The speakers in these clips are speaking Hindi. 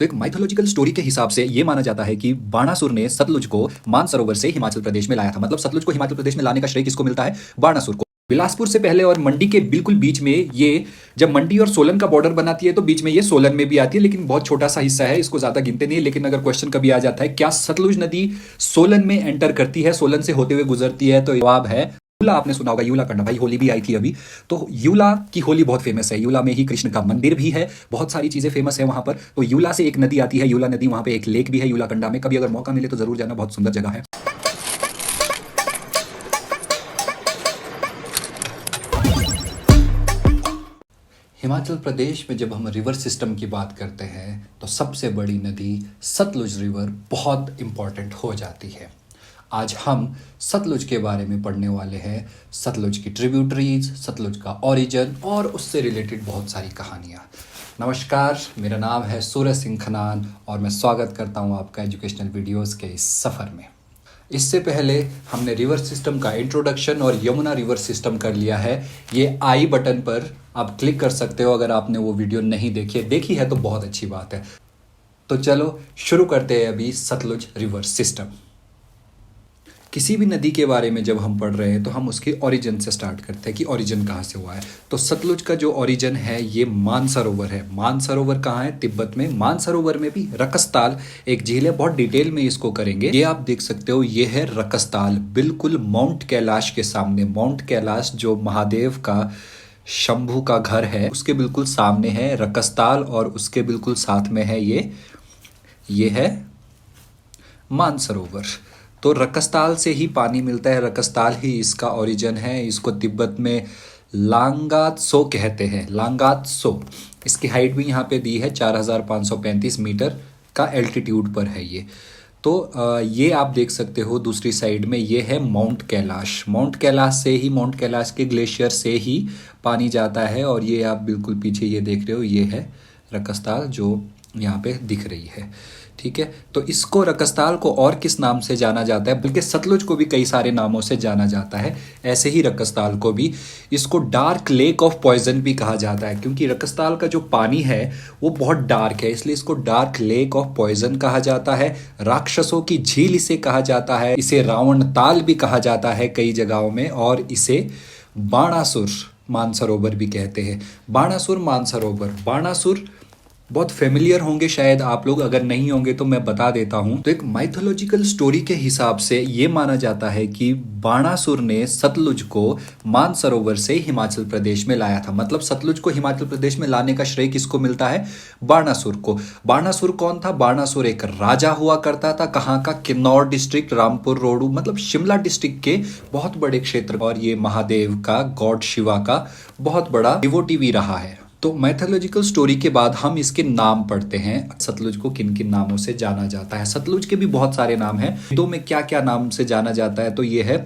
तो एक माइथोलॉजिकल स्टोरी के हिसाब से ये माना जाता है कि बाणासुर ने सतलुज को मानसरोवर से हिमाचल प्रदेश में लाया था। मतलब सतलुज को हिमाचल प्रदेश में लाने का श्रेय किसको मिलता है? बाणासुर को। बिलासपुर से पहले और मंडी के बिल्कुल बीच में ये, जब मंडी और सोलन का बॉर्डर बनाती है तो बीच में ये सोलन में भी आती है, लेकिन बहुत छोटा सा हिस्सा है, इसको ज्यादा गिनते नहीं है। लेकिन अगर क्वेश्चन कभी आ जाता है क्या सतलुज नदी सोलन में एंटर करती है, सोलन से होते हुए गुजरती है, तो जवाब है यूला। आपने सुना होगा यूला कंडा, भाई होली भी आई थी अभी, तो यूला की होली बहुत फेमस है। यूला में ही कृष्ण का मंदिर भी है, बहुत सारी चीजें फेमस है वहां पर। तो यूला से एक नदी आती है, यूला नदी, वहां पे एक लेक भी है यूला कंडा में। कभी अगर मौका मिले तो जरूर जाना, बहुत सुंदर जगह है। हिमाचल प्रदेश में जब हम रिवर सिस्टम की बात करते हैं तो सबसे बड़ी नदी सतलुज रिवर बहुत इंपॉर्टेंट हो जाती है। आज हम सतलुज के बारे में पढ़ने वाले हैं, सतलुज की ट्रिब्यूटरीज, सतलुज का ओरिजिन और उससे रिलेटेड बहुत सारी कहानियाँ। नमस्कार, मेरा नाम है सूरज सिंह खनान और मैं स्वागत करता हूँ आपका एजुकेशनल वीडियोस के इस सफ़र में। इससे पहले हमने रिवर सिस्टम का इंट्रोडक्शन और यमुना रिवर सिस्टम कर लिया है। ये आई बटन पर आप क्लिक कर सकते हो अगर आपने वो वीडियो नहीं देखी है तो बहुत अच्छी बात है। तो चलो शुरू करते हैं अभी सतलुज रिवर सिस्टम। किसी भी नदी के बारे में जब हम पढ़ रहे हैं तो हम उसके ओरिजिन से स्टार्ट करते हैं कि ओरिजिन कहाँ से हुआ है। तो सतलुज का जो ओरिजिन है ये मानसरोवर है। मानसरोवर कहाँ है? तिब्बत में। मानसरोवर में भी रकस्ताल एक झील है, बहुत डिटेल में इसको करेंगे। ये आप देख सकते हो, ये है रकस्ताल, बिल्कुल माउंट कैलाश के सामने। माउंट कैलाश जो महादेव का, शंभू का घर है, उसके बिल्कुल सामने है रकस्ताल और उसके बिल्कुल साथ में है ये है मानसरोवर। तो रकस्ताल से ही पानी मिलता है, रकस्ताल ही इसका ओरिजिन है। इसको तिब्बत में लांगात्सो कहते हैं, लांगात्सो। इसकी हाइट भी यहाँ पे दी है, 4535 मीटर का एल्टीट्यूड पर है ये। तो ये आप देख सकते हो दूसरी साइड में, ये है माउंट कैलाश। माउंट कैलाश से ही, माउंट कैलाश के ग्लेशियर से ही पानी जाता है। और ये आप बिल्कुल पीछे ये देख रहे हो, ये है रकस्ताल जो यहाँ पे दिख रही है। ठीक है, तो इसको रकस्ताल को और किस नाम से जाना जाता है? बल्कि सतलुज को भी कई सारे नामों से जाना जाता है, ऐसे ही रकस्ताल को भी। इसको डार्क लेक ऑफ पॉइजन भी कहा जाता है, क्योंकि रकस्ताल का जो पानी है वो बहुत डार्क है, इसलिए इसको डार्क लेक ऑफ पॉइजन कहा जाता है। राक्षसों की झील इसे कहा जाता है, इसे रावण ताल भी कहा जाता है कई जगहों में, और इसे बाणासुर मानसरोवर भी कहते हैं। बाणासुर मानसरोवर, बाणासुर बहुत फेमिलियर होंगे शायद आप लोग, अगर नहीं होंगे तो मैं बता देता हूं। तो एक माइथोलॉजिकल स्टोरी के हिसाब से ये माना जाता है कि बाणासुर ने सतलुज को मानसरोवर से हिमाचल प्रदेश में लाया था। मतलब सतलुज को हिमाचल प्रदेश में लाने का श्रेय किसको मिलता है? बाणासुर को। बाणासुर कौन था? बाणासुर एक राजा हुआ करता था। कहाँ का? किन्नौर डिस्ट्रिक्ट, रामपुर रोडू, मतलब शिमला डिस्ट्रिक्ट के बहुत बड़े क्षेत्र। और ये महादेव का, गॉड शिवा का बहुत बड़ा डिवोटी भी रहा है। तो मैथोलॉजिकल स्टोरी के बाद हम इसके नाम पढ़ते हैं, सतलुज को किन किन नामों से जाना जाता है। सतलुज के भी बहुत सारे नाम हैं, वेदों में क्या क्या नाम से जाना जाता है? तो ये है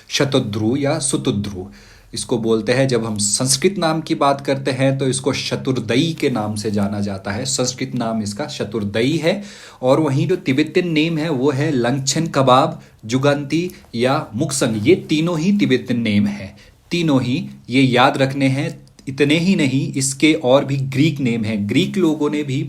शतद्रु या सुतुद्रु, इसको बोलते हैं। जब हम संस्कृत नाम की बात करते हैं तो इसको शतुर्दयी के नाम से जाना जाता है, संस्कृत नाम इसका शतुर्दयी है। और वहीं जो तिब्बतियन नेम है वो है लंगछन कबाब, जुगंती या मुक्संग। ये तीनों ही तिब्बतियन नेम है, तीनों ही ये याद रखने हैं। इतने ही नहीं, इसके और भी ग्रीक नेम हैं। ग्रीक लोगों ने भी,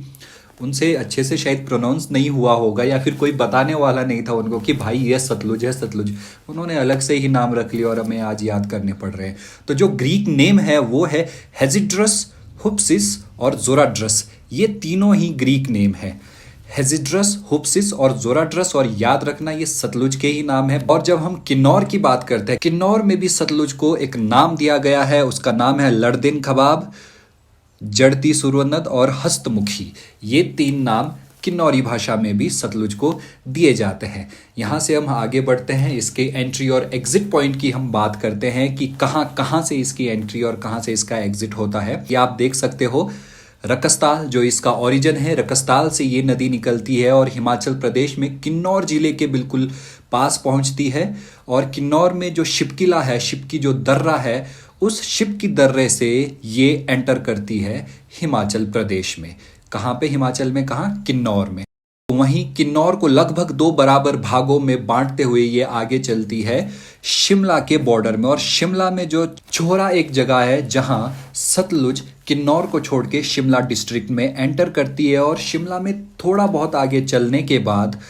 उनसे अच्छे से शायद प्रोनाउंस नहीं हुआ होगा या फिर कोई बताने वाला नहीं था उनको कि भाई ये सतलुज है, सतलुज। उन्होंने अलग से ही नाम रख लिया और हमें आज याद करने पड़ रहे हैं। तो जो ग्रीक नेम है वो है हेजिड्रस, हुप्सिस और जोराड्रस। ये तीनों ही ग्रीक नेम है, हेजिड्रस, हुप्सिस और जोराड्रस। और याद रखना ये सतलुज के ही नाम है। और जब हम किन्नौर की बात करते हैं, किन्नौर में भी सतलुज को एक नाम दिया गया है, उसका नाम है लड़दिन खबाब, जड़ती सुरवनद और हस्तमुखी। ये तीन नाम किन्नौरी भाषा में भी सतलुज को दिए जाते हैं। यहाँ से हम आगे बढ़ते हैं, इसके एंट्री और एग्जिट पॉइंट की हम बात करते हैं कि कहाँ कहाँ से इसकी एंट्री और कहाँ से इसका एग्जिट होता है। ये आप देख सकते हो, रकस्ताल जो इसका ओरिजिन है, रकस्ताल से ये नदी निकलती है और हिमाचल प्रदेश में किन्नौर जिले के बिल्कुल पास पहुंचती है। और किन्नौर में जो शिपकिला है, शिप की जो दर्रा है, उस शिप की दर्रे से ये एंटर करती है हिमाचल प्रदेश में। कहाँ पे? हिमाचल में कहाँ? किन्नौर में। वहीं किन्नौर को लगभग 2 बराबर भागों में बांटते हुए ये आगे चलती है शिमला के बॉर्डर में। और शिमला में जो छोरा एक जगह है जहां सतलुज किन्नौर को छोड़ के शिमला डिस्ट्रिक्ट में एंटर करती है। और शिमला में थोड़ा बहुत आगे चलने के बाद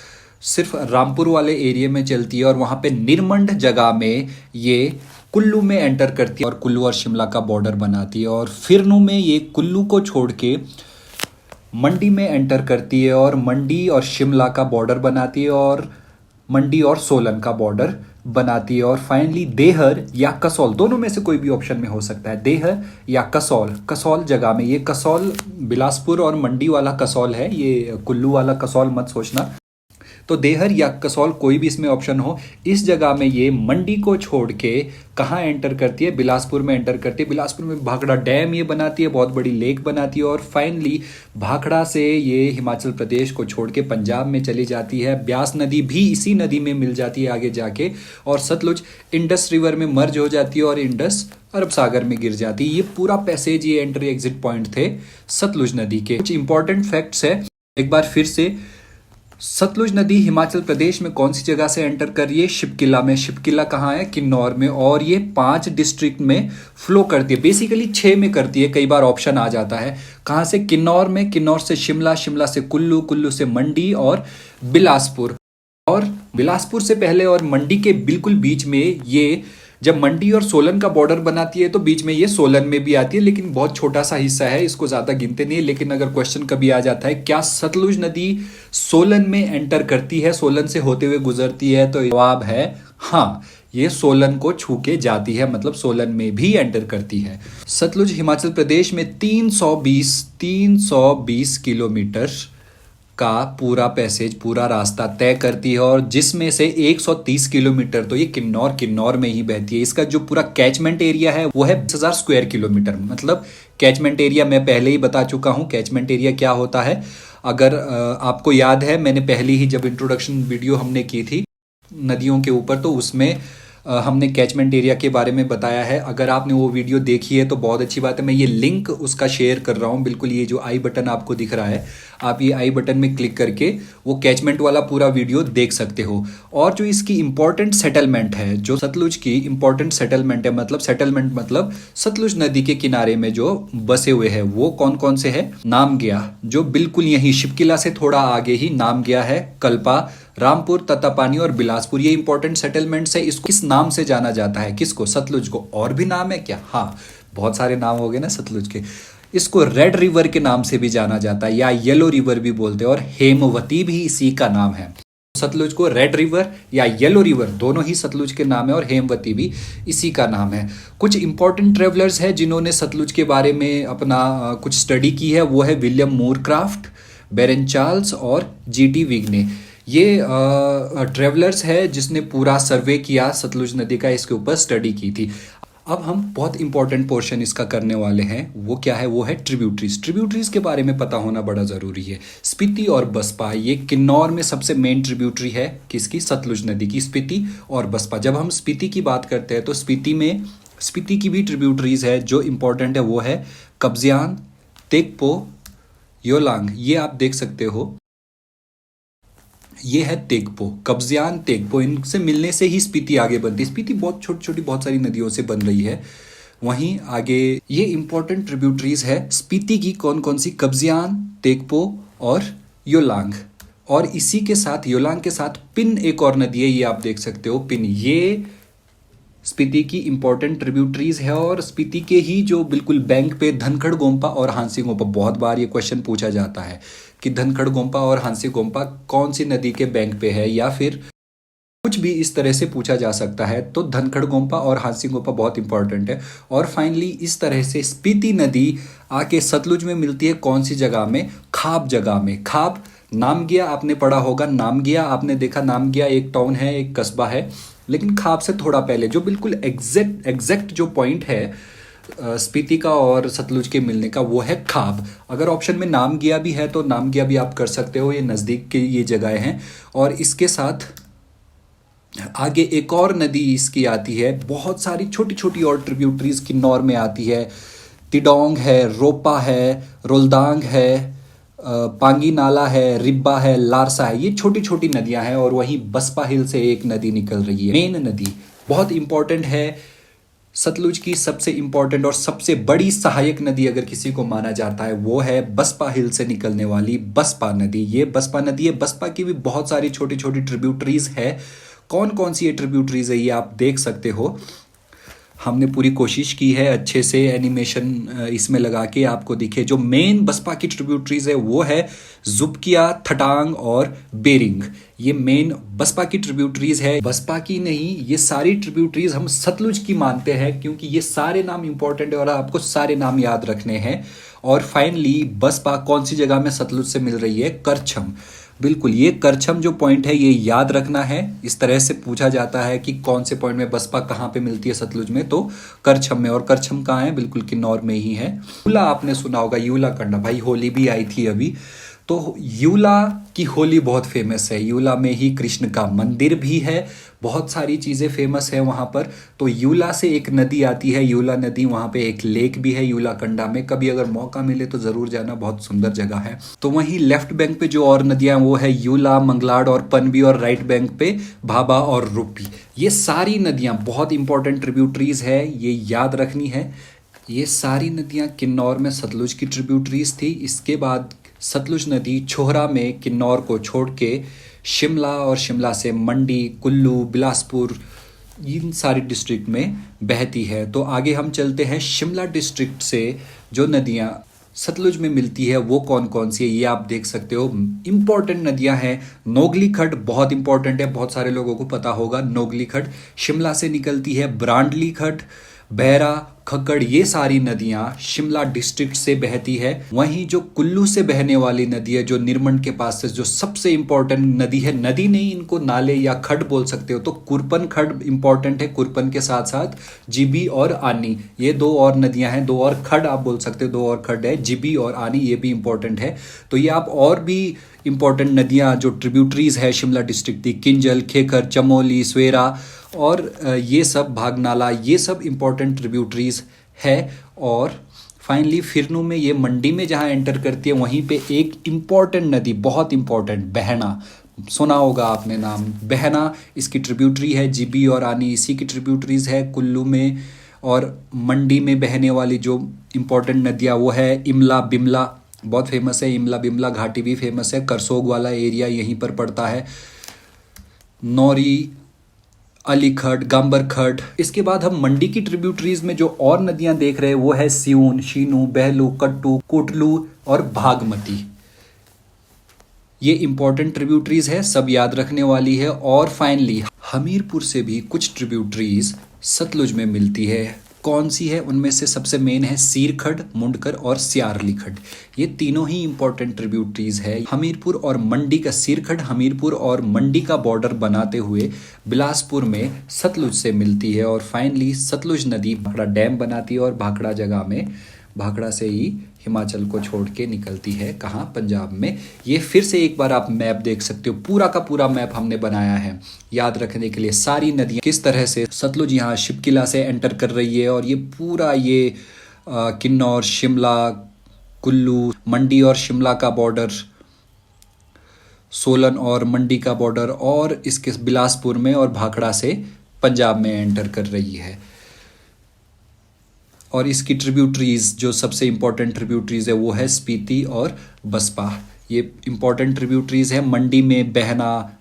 सिर्फ रामपुर वाले एरिया में चलती है और वहां पे निरमंड जगह में ये कुल्लू में एंटर करती है और कुल्लू और शिमला का बॉर्डर बनाती है। और फिरनू में ये कुल्लू को छोड़ के मंडी में एंटर करती है और मंडी और शिमला का बॉर्डर बनाती है और मंडी और सोलन का बॉर्डर बनाती है। और फाइनली देहर या कसौल, दोनों में से कोई भी ऑप्शन में हो सकता है, देहर या कसौल। कसौल जगह में, ये कसौल बिलासपुर और मंडी वाला कसौल है, ये कुल्लू वाला कसौल मत सोचना। तो देहर या कसौल कोई भी इसमें ऑप्शन हो, इस जगह में ये मंडी को छोड़ के कहाँ एंटर करती है, बिलासपुर में एंटर करती है। बिलासपुर में भाखड़ा डैम ये बनाती है, बहुत बड़ी लेक बनाती है। और फाइनली भाखड़ा से ये हिमाचल प्रदेश को छोड़ के पंजाब में चली जाती है। ब्यास नदी भी इसी नदी में मिल जाती है आगे जाके, और सतलुज इंडस रिवर में मर्ज हो जाती है और इंडस अरब सागर में गिर जाती है। ये पूरा पैसेज, ये एंट्री एग्जिट पॉइंट थे सतलुज नदी के। कुछ इंपॉर्टेंट फैक्ट्स है एक बार फिर से। सतलुज नदी हिमाचल प्रदेश में कौन सी जगह से एंटर कर रही है? शिपकिला में। शिपकिला कहाँ है? किन्नौर में। और ये 5 डिस्ट्रिक्ट में फ्लो करती है, बेसिकली 6 में करती है, कई बार ऑप्शन आ जाता है। कहाँ से? किन्नौर में। किन्नौर से शिमला, शिमला से कुल्लू, कुल्लू से मंडी और बिलासपुर। और बिलासपुर से पहले और मंडी के बिल्कुल बीच में ये, जब मंडी और सोलन का बॉर्डर बनाती है तो बीच में ये सोलन में भी आती है, लेकिन बहुत छोटा सा हिस्सा है, इसको ज़्यादा गिनते नहीं है। लेकिन अगर क्वेश्चन कभी आ जाता है क्या सतलुज नदी सोलन में एंटर करती है, सोलन से होते हुए गुजरती है, तो जवाब है हाँ, ये सोलन को छू के जाती है, मतलब सोलन में भी एंटर करती है। सतलुज हिमाचल प्रदेश में 320 किलोमीटर का पूरा पैसेज, पूरा रास्ता तय करती है। और जिसमें से 130 किलोमीटर तो ये किन्नौर में ही बहती है। इसका जो पूरा कैचमेंट एरिया है वो है 20,000 स्क्वायर किलोमीटर। मतलब कैचमेंट एरिया मैं पहले ही बता चुका हूँ, कैचमेंट एरिया क्या होता है। अगर आपको याद है, मैंने पहले ही जब इंट्रोडक्शन वीडियो हमने की थी नदियों के ऊपर, तो उसमें हमने कैचमेंट एरिया के बारे में बताया है। अगर आपने वो वीडियो देखी है तो बहुत अच्छी बात है, मैं ये लिंक उसका शेयर कर रहा हूँ। बिल्कुल ये जो आई बटन आपको दिख रहा है, आप ये आई बटन में क्लिक करके वो कैचमेंट वाला पूरा वीडियो देख सकते हो। और जो इसकी इंपॉर्टेंट सेटलमेंट है, जो सतलुज की इंपॉर्टेंट सेटलमेंट है, मतलब सेटलमेंट मतलब सतलुज नदी के किनारे में जो बसे हुए हैं, वो कौन कौन से है? नामग्या, जो बिल्कुल यही शिपकिला से थोड़ा आगे ही नामग्या है, कल्पा, रामपुर, तत्तापानी और बिलासपुर, ये इंपॉर्टेंट सेटलमेंट्स है। इसको किस नाम से जाना जाता है? किसको? सतलुज को। और भी नाम है क्या? हाँ, बहुत सारे नाम हो गए ना सतलुज के। इसको रेड रिवर के नाम से भी जाना जाता है, या येलो रिवर भी बोलते हैं, और हेमवती भी इसी का नाम है। सतलुज को रेड रिवर या येलो रिवर, दोनों ही सतलुज के नाम है, और हेमवती भी इसी का नाम है। कुछ इंपॉर्टेंट ट्रेवलर्स हैं जिन्होंने सतलुज के बारे में अपना कुछ स्टडी की है, वो है विलियम मूरक्राफ्ट, बेरेन चार्ल्स और जीटी विग्ने। ये ट्रेवलर्स है जिसने पूरा सर्वे किया सतलुज नदी का, इसके ऊपर स्टडी की थी। अब हम बहुत इंपॉर्टेंट पोर्शन इसका करने वाले हैं, वो क्या है? वो है ट्रिब्यूटरीज। ट्रिब्यूटरीज के बारे में पता होना बड़ा ज़रूरी है। स्पीति और बसपा, ये किन्नौर में सबसे मेन ट्रिब्यूटरी है किसकी? सतलुज नदी की, स्पीति और बसपा। जब हम स्पीति की बात करते हैं तो स्पीति की भी ट्रिब्यूटरीज है। जो इंपॉर्टेंट है वो है कब्जियान, तेगपो, योलांग, ये आप देख सकते हो। ये है तेगपो, कब्जियान, तेगपो, इनसे मिलने से ही स्पीति आगे बनती है। स्पीति बहुत छोटी छोटी बहुत सारी नदियों से बन रही है। वहीं आगे ये इंपॉर्टेंट ट्रिब्यूटरीज है स्पीति की, कौन कौन सी? कब्जियान, तेगपो और योलांग। और इसी के साथ, योलांग के साथ पिन एक और नदी है, ये आप देख सकते हो, पिन। ये स्पीति की इंपॉर्टेंट ट्रिब्यूटरीज है। और स्पीति के ही जो बिल्कुल बैंक पे धनखड़ गोम्पा और हांसी गोम्पा, बहुत बार ये क्वेश्चन पूछा जाता है कि धनखड़ गोम्पा और हांसी गोम्पा कौन सी नदी के बैंक पे है, या फिर कुछ भी इस तरह से पूछा जा सकता है। तो धनखड़ गोम्पा और हांसी गोम्पा बहुत इंपॉर्टेंट है। और फाइनली इस तरह से स्पीति नदी आके सतलुज में मिलती है कौन सी जगह में? खाब जगह में। खाब, नामग्या आपने पढ़ा होगा, नामग्या आपने देखा, नामग्या एक टाउन है, एक कस्बा है, लेकिन खाब से थोड़ा पहले जो बिल्कुल एग्जैक्ट जो पॉइंट है स्पीति का और सतलुज के मिलने का, वो है खाब। अगर ऑप्शन में नामग्या भी है तो नामग्या भी आप कर सकते हो, ये नज़दीक के ये जगह हैं। और इसके साथ आगे एक और नदी इसकी आती है, बहुत सारी छोटी छोटी और ट्रिब्यूटरीज किन्नौर में आती है। तिडोंग है, रोपा है, रोलदांग है, पांगी नाला है, रिब्बा है, लारसा है, ये छोटी छोटी नदियां हैं। और वहीं बसपा हिल से एक नदी निकल रही है, मेन नदी बहुत इंपॉर्टेंट है। सतलुज की सबसे इंपॉर्टेंट और सबसे बड़ी सहायक नदी अगर किसी को माना जाता है वो है बसपा हिल से निकलने वाली बसपा नदी। ये बसपा नदी है। बसपा की भी बहुत सारी छोटी छोटी ट्रिब्यूटरीज है। कौन कौन सी ये ट्रिब्यूटरीज है ये आप देख सकते हो। हमने पूरी कोशिश की है अच्छे से एनिमेशन इसमें लगा के आपको दिखे। जो मेन बसपा की ट्रिब्यूटरीज है वो है जुबकिया, थटांग और बेरिंग। ये मेन बसपा की ट्रिब्यूटरीज है। बसपा की नहीं, ये सारी ट्रिब्यूटरीज हम सतलुज की मानते हैं क्योंकि ये सारे नाम इंपॉर्टेंट है और आपको सारे नाम याद रखने हैं। और फाइनली बसपा कौन सी जगह में सतलुज से मिल रही है? करछम। बिल्कुल, ये करछम जो पॉइंट है ये याद रखना है। इस तरह से पूछा जाता है कि कौन से पॉइंट में बसपा कहाँ पे मिलती है सतलुज में, तो करछम में। और करछम कहाँ है? बिल्कुल किन्नौर में ही है। यूला आपने सुना होगा, यूला कंडा। भाई होली भी आई थी अभी, तो यूला की होली बहुत फेमस है। यूला में ही कृष्ण का मंदिर भी है, बहुत सारी चीज़ें फेमस है वहाँ पर। तो यूला से एक नदी आती है, यूला नदी। वहाँ पे एक लेक भी है यूला कंडा में। कभी अगर मौका मिले तो ज़रूर जाना, बहुत सुंदर जगह है। तो वहीं लेफ्ट बैंक पे जो और नदियाँ वो है यूला, मंगलाड और पनबी। और राइट बैंक पे भाबा और रुपी। ये सारी नदियाँ बहुत इंपॉर्टेंट ट्रिब्यूटरीज है, ये याद रखनी है। ये सारी नदियाँ किन्नौर में सतलुज की ट्रिब्यूटरीज थी। इसके बाद सतलुज नदी छोहरा में किन्नौर को छोड़ के शिमला और शिमला से मंडी, कुल्लू, बिलासपुर, इन सारी डिस्ट्रिक्ट में बहती है। तो आगे हम चलते हैं। शिमला डिस्ट्रिक्ट से जो नदियाँ सतलुज में मिलती है वो कौन कौन सी है ये आप देख सकते हो। इंपॉर्टेंट नदियां हैं। नोगली खड्ड बहुत इंपॉर्टेंट है, बहुत सारे लोगों को पता होगा। नोगली खड्ड शिमला से निकलती है। ब्रांडली खड्ड, बहरा, खक्कड़, ये सारी नदियां शिमला डिस्ट्रिक्ट से बहती है। वहीं जो कुल्लू से बहने वाली नदी है, जो निरमंड के पास से, जो सबसे इंपॉर्टेंट नदी है, नदी नहीं इनको नाले या खड्ड बोल सकते हो, तो कुरपन खड्ड इंपॉर्टेंट है। कुरपन के साथ साथ जीबी और आनी, ये दो और नदियां हैं। दो और खड्ड आप बोल सकते हो, दो और खड्ड है, जीबी और आनी, ये भी इंपॉर्टेंट है। तो ये आप और भी इंपॉर्टेंट नदियां जो ट्रिब्यूटरीज है शिमला डिस्ट्रिक्ट की, किंजल, खेखर, चमोली, स्वेरा और ये सब, भागनाला, ये सब इंपॉर्टेंट ट्रिब्यूटरीज है। और फाइनली फिरनू में, ये मंडी में जहाँ एंटर करती है, वहीं पे एक इंपॉर्टेंट नदी, बहुत इंपॉर्टेंट, बहना, सुना होगा आपने नाम। बहना इसकी ट्रिब्यूटरी है। जीबी और आनी इसी की ट्रिब्यूटरीज है। कुल्लू में और मंडी में बहने वाली जो इंपॉर्टेंट नदियाँ वो है इमला, बिमला, बहुत फेमस है। इमला बिमला घाटी भी फेमस है। करसोग वाला एरिया यहीं पर पड़ता है। नौरी, अलीखट, गांबर खट। इसके बाद हम मंडी की ट्रिब्यूटरीज में जो और नदियां देख रहे हैं वो है सियून, शीनू, बहलू, कट्टू, कोटलू और भागमती। ये इंपॉर्टेंट ट्रिब्यूटरीज है, सब याद रखने वाली है। और फाइनली हमीरपुर से भी कुछ ट्रिब्यूटरीज सतलुज में मिलती है। कौन सी है? उनमें से सबसे मेन है सीरखड, मुंडकर और स्यारली खड। ये तीनों ही इंपॉर्टेंट ट्रिब्यूटरीज है। हमीरपुर और मंडी का, सीरखड हमीरपुर और मंडी का बॉर्डर बनाते हुए बिलासपुर में सतलुज से मिलती है। और फाइनली सतलुज नदी भाखड़ा डैम बनाती है और भाखड़ा जगह में, भाखड़ा से ही हिमाचल को छोड़ के निकलती है। कहाँ? पंजाब में। ये फिर से एक बार आप मैप देख सकते हो, पूरा का पूरा मैप हमने बनाया है याद रखने के लिए। सारी नदियाँ किस तरह से सतलुज यहाँ शिपकिला से एंटर कर रही है और ये पूरा ये किन्नौर, शिमला, कुल्लू, मंडी और शिमला का बॉर्डर, सोलन और मंडी का बॉर्डर, और इसके बिलासपुर में और भाखड़ा से पंजाब में एंटर कर रही है। और इसकी ट्रिब्यूटरीज जो सबसे इंपॉर्टेंट ट्रिब्यूटरीज है वो है स्पीति और बसपा। ये इंपॉर्टेंट ट्रिब्यूटरीज है। मंडी में बहना,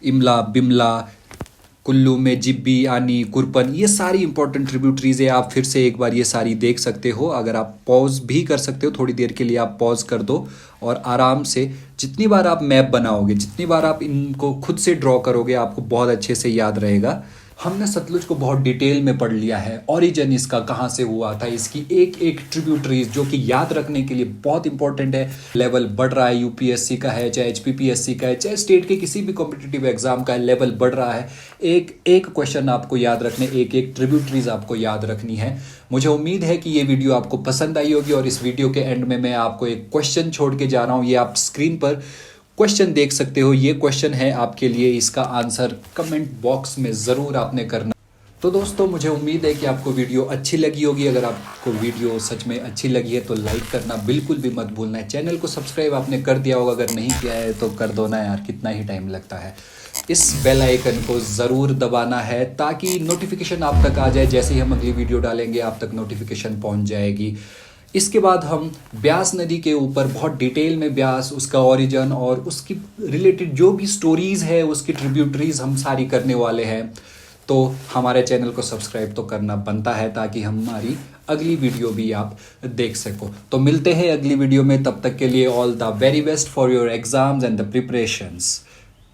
इमला, बिमला, कुल्लू में जिब्बी, आनी, कुरपन, ये सारी इंपॉर्टेंट ट्रिब्यूटरीज है। आप फिर से एक बार ये सारी देख सकते हो। अगर आप पॉज भी कर सकते हो, थोड़ी देर के लिए आप पॉज कर दो और आराम से जितनी बार आप मैप बनाओगे, जितनी बार आप इनको खुद से ड्रॉ करोगे, आपको बहुत अच्छे से याद रहेगा। हमने सतलुज को बहुत डिटेल में पढ़ लिया है। ओरिजिन इसका कहाँ से हुआ था, इसकी एक एक ट्रिब्यूटरीज जो कि याद रखने के लिए बहुत इंपॉर्टेंट है। लेवल बढ़ रहा है, यूपीएससी का है, चाहे एचपीपीएससी का है, चाहे स्टेट के किसी भी कॉम्पिटिटिव एग्जाम का है, लेवल बढ़ रहा है। एक एक क्वेश्चन आपको याद रखने, एक एक ट्रिब्यूटरीज आपको याद रखनी है। मुझे उम्मीद है कि ये वीडियो आपको पसंद आई होगी। और इस वीडियो के एंड में मैं आपको एक क्वेश्चन छोड़ के जा रहा हूँ। ये आप स्क्रीन पर क्वेश्चन देख सकते हो। ये क्वेश्चन है आपके लिए, इसका आंसर कमेंट बॉक्स में ज़रूर आपने करना। तो दोस्तों मुझे उम्मीद है कि आपको वीडियो अच्छी लगी होगी। अगर आपको वीडियो सच में अच्छी लगी है तो लाइक करना बिल्कुल भी मत भूलना है। चैनल को सब्सक्राइब आपने कर दिया होगा, अगर नहीं किया है तो कर दो ना यार, कितना ही टाइम लगता है। इस बेल आइकन को ज़रूर दबाना है ताकि नोटिफिकेशन आप तक आ जाए। जैसे ही हम अगली वीडियो डालेंगे आप तक नोटिफिकेशन पहुंच जाएगी। इसके बाद हम ब्यास नदी के ऊपर बहुत डिटेल में ब्यास, उसका ओरिजिन और उसकी रिलेटेड जो भी स्टोरीज़ है, उसकी ट्रिब्यूटरीज हम सारी करने वाले हैं। तो हमारे चैनल को सब्सक्राइब तो करना बनता है ताकि हमारी अगली वीडियो भी आप देख सको। तो मिलते हैं अगली वीडियो में, तब तक के लिए all the very best for your exams and the preparations.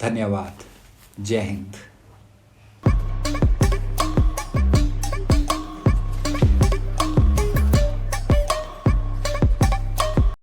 धन्यवाद। जय हिंद।